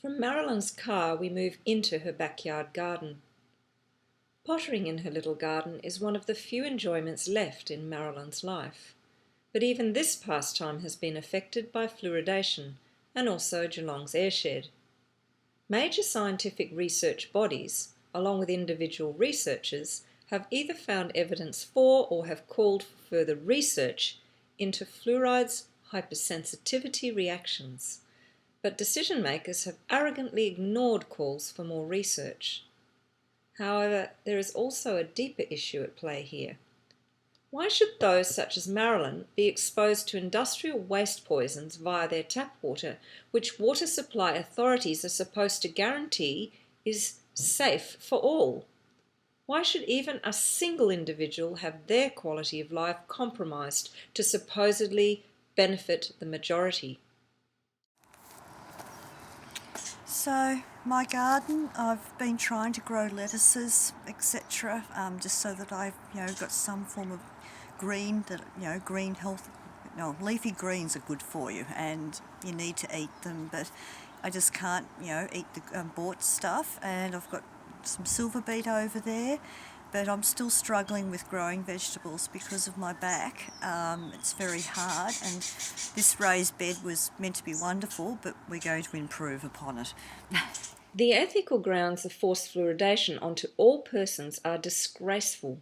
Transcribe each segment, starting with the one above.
From Marilyn's car, we move into her backyard garden. Pottering in her little garden is one of the few enjoyments left in Marilyn's life. But even this pastime has been affected by fluoridation and also Geelong's airshed. Major scientific research bodies, along with individual researchers, have either found evidence for or have called for further research into fluoride's hypersensitivity reactions. But decision makers have arrogantly ignored calls for more research. However, there is also a deeper issue at play here. Why should those such as Marilyn be exposed to industrial waste poisons via their tap water, which water supply authorities are supposed to guarantee is safe for all? Why should even a single individual have their quality of life compromised to supposedly benefit the majority? So my garden, I've been trying to grow lettuces, etc., just so that I've got some form of green that green health. No, leafy greens are good for you, and you need to eat them. But I just can't eat the bought stuff, and I've got some silver beet over there. But I'm still struggling with growing vegetables because of my back. It's very hard, and this raised bed was meant to be wonderful, but we're going to improve upon it. The ethical grounds of forced fluoridation onto all persons are disgraceful.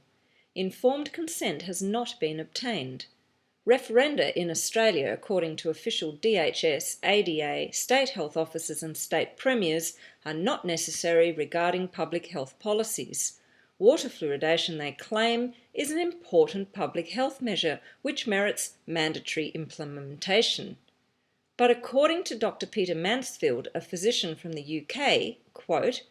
Informed consent has not been obtained. Referenda in Australia, according to official DHS, ADA, state health officers and state premiers, are not necessary regarding public health policies. Water fluoridation, they claim, is an important public health measure which merits mandatory implementation. But according to Dr. Peter Mansfield, a physician from the UK, quote,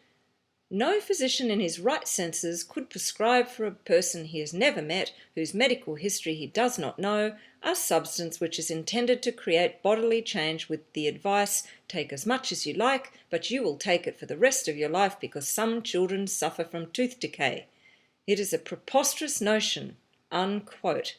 "No physician in his right senses could prescribe for a person he has never met, whose medical history he does not know, a substance which is intended to create bodily change with the advice, take as much as you like, but you will take it for the rest of your life because some children suffer from tooth decay. It is a preposterous notion," unquote.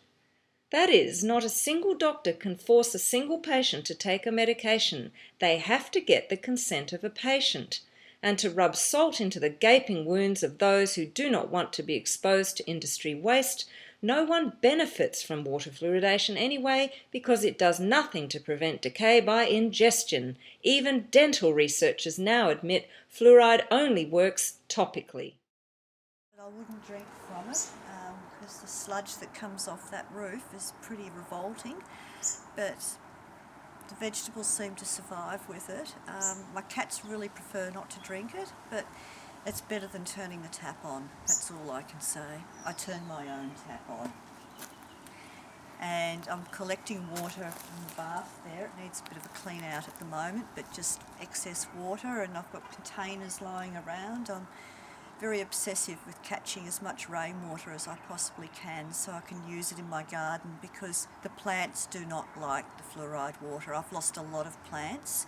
That is, not a single doctor can force a single patient to take a medication. They have to get the consent of a patient. And to rub salt into the gaping wounds of those who do not want to be exposed to industry waste, no one benefits from water fluoridation anyway because it does nothing to prevent decay by ingestion. Even dental researchers now admit fluoride only works topically. I wouldn't drink from it because the sludge that comes off that roof is pretty revolting, but the vegetables seem to survive with it. My cats really prefer not to drink it, but it's better than turning the tap on. That's all I can say. I turn my own tap on. And I'm collecting water in the bath there. It needs a bit of a clean out at the moment, but just excess water, and I've got containers lying around. I'm very obsessive with catching as much rainwater as I possibly can so I can use it in my garden because the plants do not like the fluoride water. I've lost a lot of plants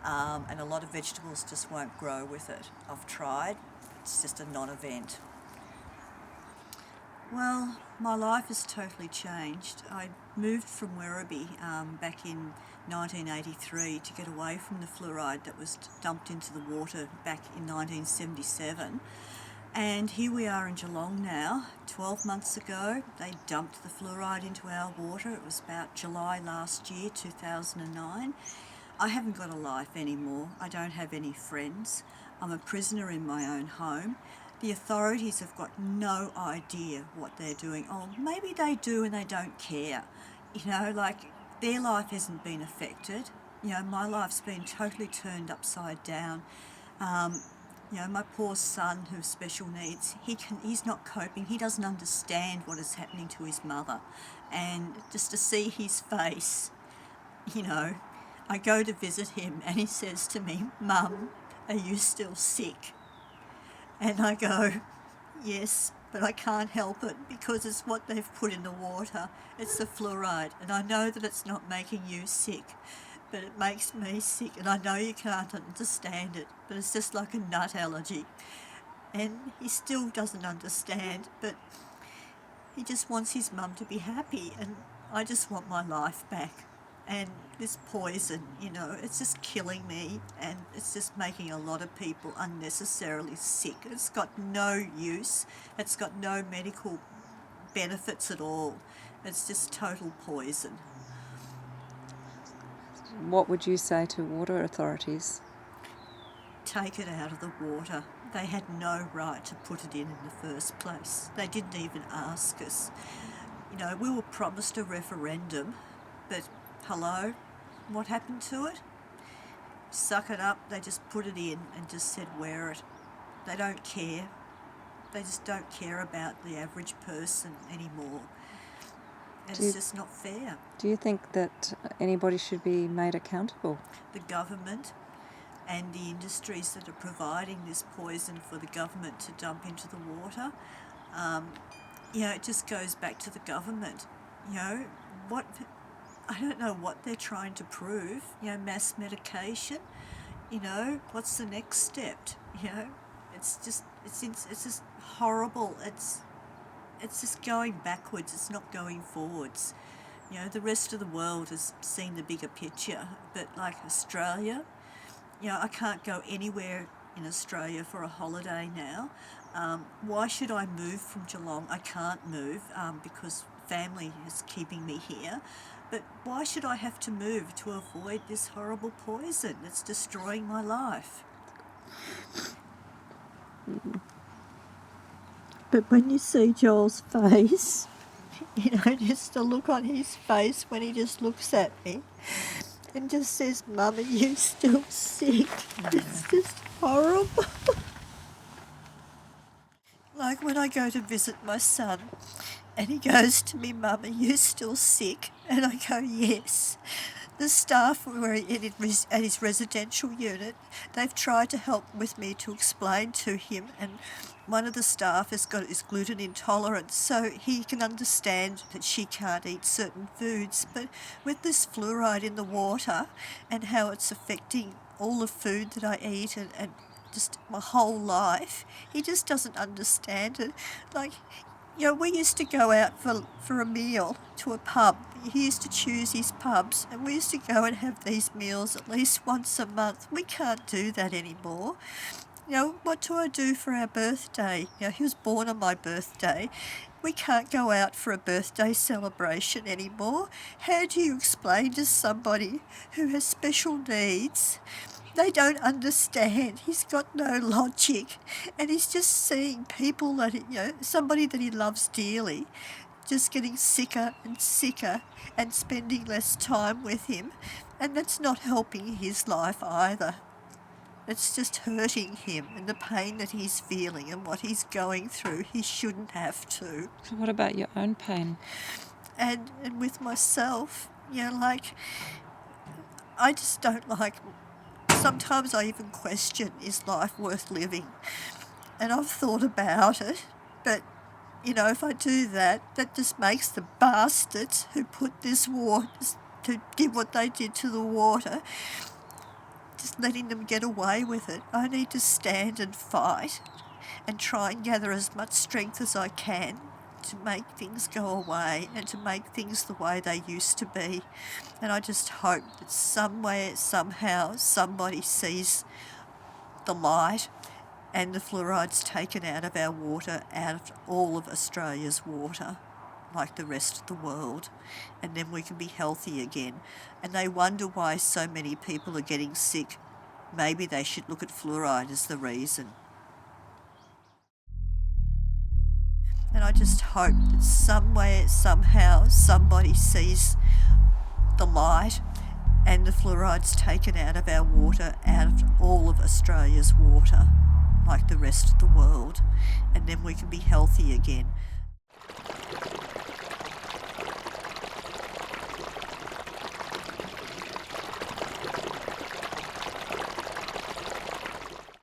and a lot of vegetables just won't grow with it. I've tried, it's just a non-event. Well, my life has totally changed. I moved from Werribee back in 1983 to get away from the fluoride that was dumped into the water back in 1977. And here we are in Geelong now. 12 months ago, they dumped the fluoride into our water. It was about July last year, 2009. I haven't got a life anymore. I don't have any friends. I'm a prisoner in my own home. The authorities have got no idea what they're doing. Oh, maybe they do and they don't care. Their life hasn't been affected. My life's been totally turned upside down. My poor son who has special needs, he's not coping. He doesn't understand what is happening to his mother. And just to see his face, I go to visit him and he says to me, "Mum, are you still sick?" And I go, "Yes, but I can't help it because it's what they've put in the water. It's the fluoride, and I know that it's not making you sick, but it makes me sick, and I know you can't understand it, but it's just like a nut allergy." And he still doesn't understand, but he just wants his mum to be happy, and I just want my life back. And this poison, it's just killing me, and it's just making a lot of people unnecessarily sick. It's got no use. It's got no medical benefits at all. It's just total poison. What would you say to water authorities? Take it out of the water. They had no right to put it in the first place. They didn't even ask us. We were promised a referendum, but hello, what happened to it? Suck it up, they just put it in and just said wear it. They don't care. They just don't care about the average person anymore. It's just not fair. Do you think that anybody should be made accountable? The government and the industries that are providing this poison for the government to dump into the water, it just goes back to the government. I don't know what they're trying to prove. Mass medication. What's the next step? It's just horrible. It's just going backwards. It's not going forwards. The rest of the world has seen the bigger picture, but like Australia, I can't go anywhere in Australia for a holiday now. Why should I move from Geelong? I can't move because family is keeping me here. But why should I have to move to avoid this horrible poison that's destroying my life? But when you see Joel's face, just the look on his face when he just looks at me and just says, "Mum, are you still sick?" It's just horrible. Like when I go to visit my son and he goes to me, "Mum, are you still sick?" And I go, "Yes." The staff were at his residential unit. They've tried to help with me to explain to him, and one of the staff is gluten intolerant, so he can understand that she can't eat certain foods. But with this fluoride in the water and how it's affecting all the food that I eat and just my whole life, he just doesn't understand it. Like, we used to go out for a meal to a pub. He used to choose his pubs, and we used to go and have these meals at least once a month. We can't do that anymore. What do I do for our birthday? He was born on my birthday. We can't go out for a birthday celebration anymore. How do you explain to somebody who has special needs? They don't understand. He's got no logic, and he's just seeing people that somebody that he loves dearly, just getting sicker and sicker and spending less time with him, and that's not helping his life either. It's just hurting him, and the pain that he's feeling and what he's going through, he shouldn't have to. So what about your own pain? And with myself, I just don't like. Sometimes I even question, is life worth living? And I've thought about it, but, if I do that, that just makes the bastards who put this water, to did what they did to the water, just letting them get away with it. I need to stand and fight and try and gather as much strength as I can to make things go away and to make things the way they used to be. And I just hope that somewhere, somehow, somebody sees the light and the fluoride's taken out of our water, out of all of Australia's water, like the rest of the world, and then we can be healthy again. And they wonder why so many people are getting sick. Maybe they should look at fluoride as the reason. And I just hope that somewhere, somehow, somebody sees the light and the fluoride's taken out of our water, out of all of Australia's water, like the rest of the world, and then we can be healthy again.